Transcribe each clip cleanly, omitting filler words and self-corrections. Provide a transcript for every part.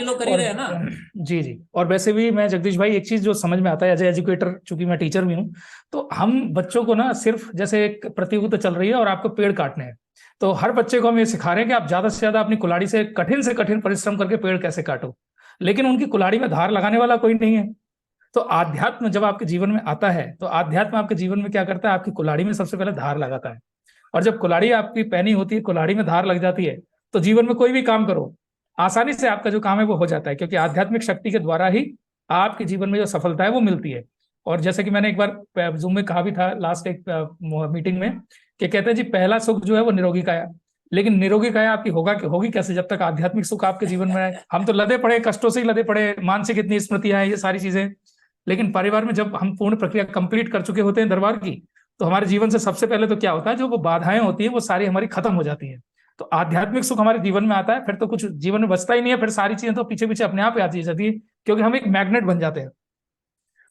लोग कर ही और रहे हैं ना। जी जी, और वैसे भी मैं जगदीश भाई एक चीज जो समझ में आता है एज ए एजुकेटर, चूंकि मैं टीचर भी हूँ, तो हम बच्चों को ना सिर्फ जैसे एक प्रतियोगिता चल रही है और आपको पेड़ काटने हैं, तो हर बच्चे को हम ये सिखा रहे हैं कि आप ज्यादा से ज्यादा अपनी कुल्हाड़ी से कठिन परिश्रम करके पेड़ कैसे काटो, लेकिन उनकी कुल्हाड़ी में धार लगाने वाला कोई नहीं है। तो आध्यात्म जब आपके जीवन में आता है, तो आध्यात्म आपके जीवन में क्या करता है, आपकी कुल्हाड़ी में सबसे पहले धार लगाता है। और जब कुल्हाड़ी आपकी पैनी होती है, कुल्हाड़ी में धार लग जाती है, तो जीवन में कोई भी काम करो, आसानी से आपका जो काम है वो हो जाता है, क्योंकि आध्यात्मिक शक्ति के द्वारा ही आपके जीवन में जो सफलता है वो मिलती है। और जैसे कि मैंने एक बार जूम में कहा भी था लास्ट एक मीटिंग में, कि कहते हैं जी पहला सुख जो है वो निरोगी काया। लेकिन निरोगी काया आपकी होगी कैसे जब तक आध्यात्मिक सुख आपके जीवन में आए। हम तो लदे पड़े, कष्टों से ही लदे पड़े, मानसिक इतनी स्मृतियां हैं, ये सारी चीजें। लेकिन परिवार में जब हम पूर्ण प्रक्रिया कंप्लीट कर चुके होते हैं दरबार की, तो हमारे जीवन से सबसे पहले तो क्या होता है, जो वो बाधाएं होती है वो सारी हमारी खत्म हो जाती है। तो आध्यात्मिक सुख हमारे जीवन में आता है, फिर तो कुछ जीवन में बचता ही नहीं है, फिर सारी चीजें तो पीछे पीछे अपने आप ही आती जाती है, क्योंकि हम एक मैग्नेट बन जाते हैं।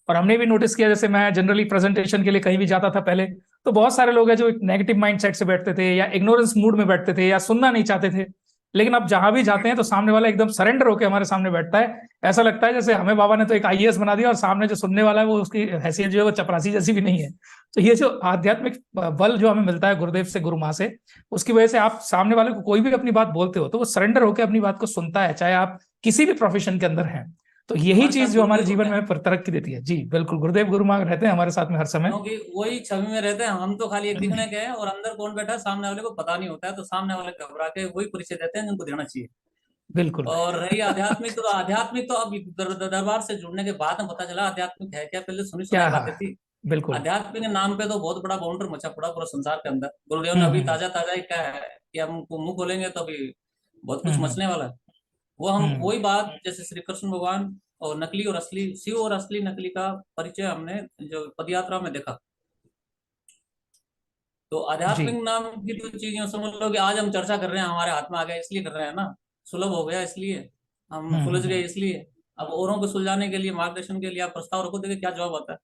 और हमने भी नोटिस किया, जैसे मैं जनरली प्रेजेंटेशन के लिए कहीं भी जाता था पहले, तो बहुत सारे लोग हैं जो एक नेगेटिव माइंडसेट से बैठते थे या इग्नोरेंस मूड में बैठते थे या सुनना नहीं चाहते थे। लेकिन अब जहां भी जाते हैं तो सामने वाला एकदम सरेंडर होकर हमारे सामने बैठता है। ऐसा लगता है जैसे हमें बाबा ने तो एक आईएएस बना दिया, और सामने जो सुनने वाला है वो उसकी हैसियत जो है वो चपरासी जैसी भी नहीं है। तो ये जो आध्यात्मिक बल जो हमें मिलता है गुरुदेव से, गुरु माँ से, उसकी वजह से आप सामने वाले को कोई भी अपनी बात बोलते हो तो वो सरेंडर होकर अपनी बात को सुनता है, चाहे आप किसी भी प्रोफेशन के अंदर हैं। तो यही हमारे चीज साथ जो हमारे गुरुदेव जीवन होते हैं, में तरक्की देती है। जी बिल्कुल, गुरुदेव गुरु माँ रहते हैं हमारे साथ में हर समय। क्योंकि वही छवि में रहते हैं। हम तो खाली एक दिखने के हैं, और अंदर कौन बैठा है सामने वाले को पता नहीं होता है, तो सामने वाले घबरा के वही परिचय देते हैं जिनको देना चाहिए। बिल्कुल। और रही आध्यात्मिक, तो आध्यात्मिक तो अब दरबार से जुड़ने के बाद में पता चला आध्यात्मिक है क्या। पहले सुनी क्या, सुनाई हाँ, बातें थी। बिल्कुल। अध्यात्म के नाम पे तो बहुत बड़ा बाउंडर मचा पड़ा पूरा संसार के अंदर। गुरुदेव ने अभी हम्म। ताजा ताजा ही क्या है कि हम मुंह खोलेंगे तो अभी बहुत कुछ हम्म। मचने वाला है। वो हम हम्म। वही बात, जैसे श्री कृष्ण भगवान और नकली और असली, शिव और असली नकली का परिचय हमने जो पदयात्रा में देखा। तो जी। आध्यात्मिक नाम की तो चीजें समझ लो कि आज हम चर्चा कर रहे हैं, हमारे हाथ में आ गया इसलिए कर रहे हैं ना। सुलभ हो गया इसलिए, हम सुलझ गए हम्म। इसलिए। अब औरों को सुलझाने के लिए, मार्गदर्शन के लिए आप प्रस्ताव रखो, देखिए क्या जवाब आता है।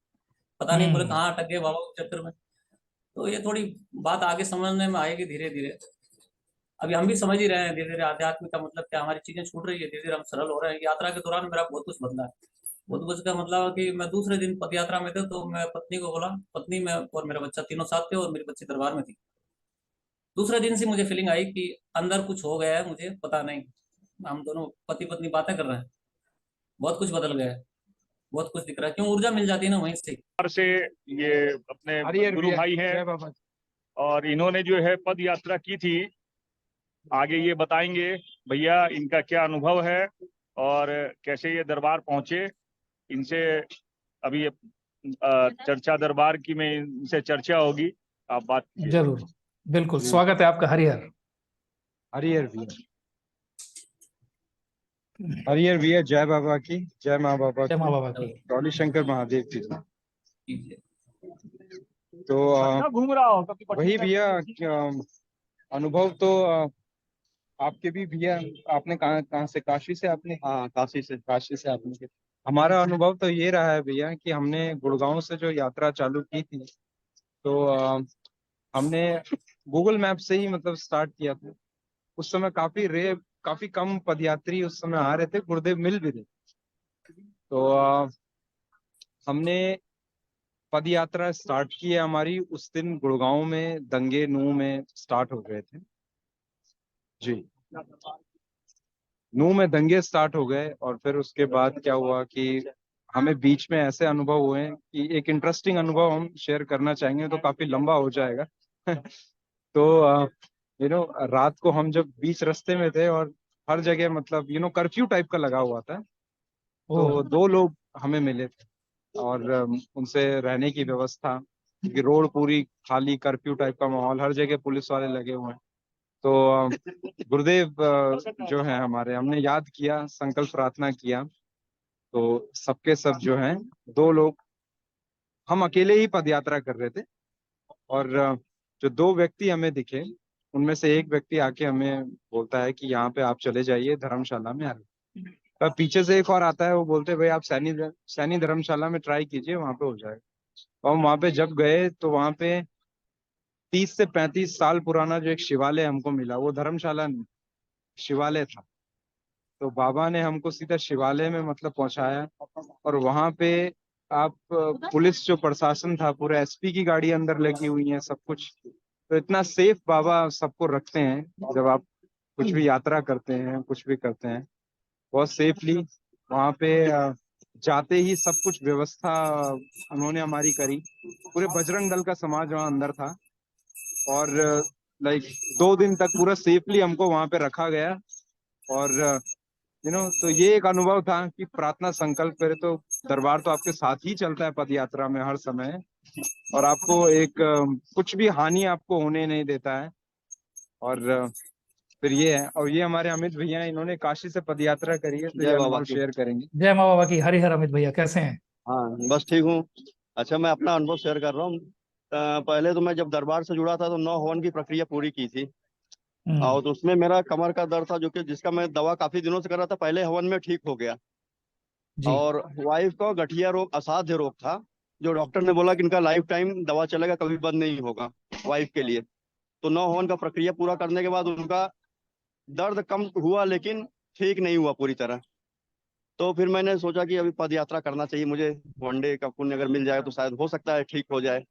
पता नहीं बोले हम्म। कहाँ अटक गए बाबा के चक्कर में। तो ये थोड़ी बात आगे समझने में आएगी धीरे धीरे। अभी हम भी समझ ही रहे हैं धीरे धीरे आध्यात्मिक का मतलब क्या, हमारी चीजें छूट रही है धीरे धीरे, हम सरल हो रहे हैं। यात्रा के दौरान मेरा बहुत कुछ बदला है। बहुत कुछ का मतलब है कि मैं दूसरे दिन पद यात्रा में थे, तो मैं पत्नी को बोला, पत्नी में और मेरा बच्चा तीनों साथ थे, और मेरी बच्ची दरबार में थी। दूसरे दिन से मुझे फीलिंग आई कि अंदर कुछ हो गया है, मुझे पता नहीं। हम दोनों पति पत्नी बातें कर रहे हैं, बहुत कुछ बदल गया है, बहुत कुछ दिख रहा है। क्यों, ऊर्जा मिल जाती है ना वहीं से। से ये अपने गुरु भाई हैं, और इन्होंने जो है पद यात्रा की थी। आगे ये बताएंगे भैया इनका क्या अनुभव है और कैसे ये दरबार पहुंचे। इनसे अभी चर्चा दरबार की में इनसे चर्चा होगी। आप बात कीजिए। जरूर, बिल्कुल, स्वागत है आपका हरिहर। हरिहर भैया, हरिहर भैया, जय बाबा की, जय माँ बाबा जय माँ की, बाबा की। गौरी शंकर महादेव की जय। कीजिए। तो घूम रहा हो वही भैया, अनुभव तो आपके भी भैया। आपने कहाँ कहाँ से, काशी से आपने? हाँ, काशी से आपने। हमारा अनुभव तो ये रहा है भैया कि हमने गुड़गांव से जो यात्रा चालू की थी, तो हमने गूगल मैप से ही मतलब स्टार्ट किया था। उस समय काफी कम पदयात्री उस समय आ रहे थे, गुरुदेव मिल भी रहे। तो हमने पद यात्रा स्टार्ट की है हमारी। उस दिन गुड़गांव में दंगे नू में स्टार्ट हो गए थे जी। नू में दंगे स्टार्ट हो गए, और फिर उसके बाद क्या हुआ कि हमें बीच में ऐसे अनुभव हुए हैं कि एक इंटरेस्टिंग अनुभव हम शेयर करना चाहेंगे, तो काफी लंबा हो जाएगा। तो रात को हम जब बीच रास्ते में थे, और हर जगह मतलब कर्फ्यू टाइप का लगा हुआ था, ओह। तो दो लोग हमें मिले थे, और उनसे रहने की व्यवस्था, क्योंकि रोड पूरी खाली, कर्फ्यू टाइप का माहौल, हर जगह पुलिस वाले लगे हुए हैं। तो गुरुदेव जो है हमारे, हमने याद किया, संकल्प प्रार्थना किया, तो सबके सब जो हैं, दो लोग, हम अकेले ही पद यात्रा कर रहे थे, और जो दो व्यक्ति हमें दिखे, उनमें से एक व्यक्ति आके हमें बोलता है कि यहाँ पे आप चले जाइए, धर्मशाला में आ रहे। तब पीछे से एक और आता है, वो बोलते भाई आप सैनी धर्मशाला में ट्राई कीजिए, वहां पे हो जाएगा। और वहां पे जब गए, तो वहां पे 30 से 35 साल पुराना जो एक शिवालय हमको मिला, वो धर्मशाला नहीं, शिवालय था। तो बाबा ने हमको सीधा शिवालय में मतलब पहुंचाया, और वहां पे आप पुलिस जो प्रशासन था, पूरे एसपी की गाड़ी अंदर लगी हुई है, सब कुछ। तो इतना सेफ बाबा सबको रखते हैं, जब आप कुछ भी यात्रा करते हैं, कुछ भी करते हैं, बहुत सेफली वहाँ पे जाते ही सब कुछ व्यवस्था उन्होंने हमारी करी। पूरे बजरंग दल का समाज वहाँ अंदर था, और लाइक 2 दिन तक पूरा सेफली हमको वहाँ पे रखा गया। और तो ये एक अनुभव था कि प्रार्थना संकल्प करे तो दरबार तो आपके साथ ही चलता है पद यात्रा में हर समय, और आपको एक कुछ भी हानि आपको होने नहीं देता है। और फिर ये है, और ये हमारे अमित भैया हैं, इन्होंने काशी से पदयात्रा करी है, तो ये जय बाबा अनुभव की। शेयर करेंगे। जय माँ बाबा की। हरिहर अमित भैया कैसे हैं? हाँ बस ठीक हूँ। अच्छा, मैं अपना अनुभव शेयर कर रहा हूँ। पहले तो मैं जब दरबार से जुड़ा था तो 9 हवन की प्रक्रिया पूरी की थी, और तो उसमें मेरा कमर का दर्द था, जो कि जिसका मैं दवा काफी दिनों से कर रहा था, पहले हवन में ठीक हो गया। जी। और वाइफ का गठिया रोग, असाध्य रोग था, जो डॉक्टर ने बोला कि इनका लाइफ टाइम दवा चलेगा, कभी बंद नहीं होगा वाइफ के लिए। तो 9 हवन का प्रक्रिया पूरा करने के बाद उनका दर्द कम हुआ, लेकिन ठीक नहीं हुआ पूरी तरह। तो फिर मैंने सोचा कि अभी पद यात्रा करना चाहिए मुझे, वनडे का पुण्य अगर मिल जाए तो शायद हो सकता है ठीक हो जाए।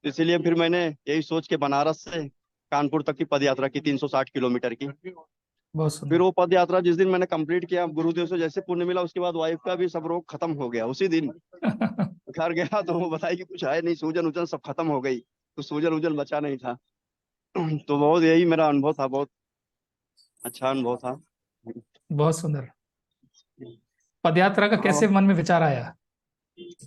इसीलिए फिर मैंने यही सोच के बनारस से कानपुर तक की पद यात्रा की, 360 किलोमीटर की। बहुत फिर सुंदर। वो पद यात्रा जिस दिन मैंने कंप्लीट किया, गुरुदेव से जैसे पुण्य मिला, उसके बाद वाइफ का भी सब रोग खत्म हो गया उसी दिन। घर गया तो वो बताई कि कुछ है नहीं, सूजन उजन सब खत्म हो गई, तो सूजन उजन बचा नहीं था। तो बहुत यही मेरा अनुभव था, बहुत अच्छा अनुभव था। बहुत सुंदर। पदयात्रा का कैसे हाँ, मन में विचार आया?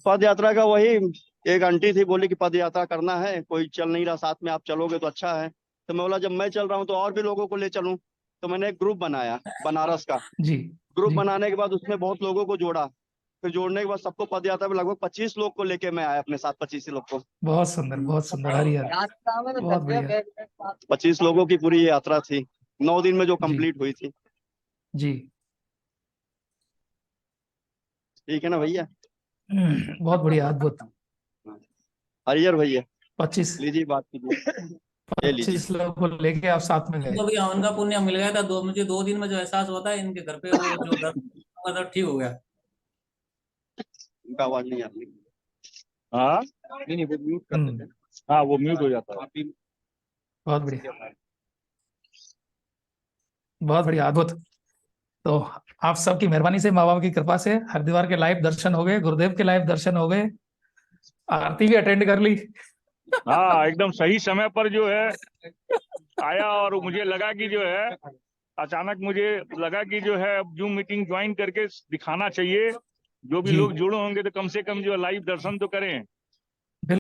पद यात्रा का वही, एक आंटी थी, बोली कि पद यात्रा करना है, कोई चल नहीं रहा साथ में, आप चलोगे तो अच्छा है। तो मैं बोला जब मैं चल रहा हूँ तो और भी लोगों को ले चलूं। तो मैंने एक ग्रुप बनाया बनारस का। जी। ग्रुप जी। बनाने के बाद उसमें बहुत लोगों को जोड़ा। फिर जोड़ने के बाद सबको पद यात्रा में लगभग 25 लोग को लेके मैं आया, अपने साथ 25 लोग को। बहुत सुंदर, बहुत सुंदर हरिहर। बहुत बढ़िया। 25 लोगों की पूरी ये यात्रा थी, 9 दिन में जो जी। कंप्लीट हुई थी। जी। ठीक है ना भैया? बहुत बढ़िया, अद्भुत। हरियर भैया, 25 लीजिए बात कीजिए, ये लीजिए। 25 लोगों को लेके आप साथ में गए? तो भी हवन का पुण्य मिल गया था। मुझे 2 दिन में जो एहसास होता है, इनके घर पे वो जो दर्द ठीक हो गया। उनका आवाज नहीं आती। हाँ नहीं, वो म्यूट कर देते हैं। हाँ, वो म्यूट हो जाता है। आप ही बहुत बढ़िया, बहुत बढ़िया, अद्भुत। तो आप सबकी मेहरबानी से, माँ बाप की कृपा से हरिद्वार के लाइव दर्शन हो गए, गुरुदेव के लाइव दर्शन हो गए, आरती भी अटेंड कर ली। हाँ, एकदम सही समय पर जो है आया, और मुझे लगा कि जो है अचानक मुझे लगा कि जो है जूम मीटिंग ज्वाइन करके दिखाना चाहिए। जो भी जी। लोग जुड़े होंगे तो कम से कम जो लाइव दर्शन तो करें।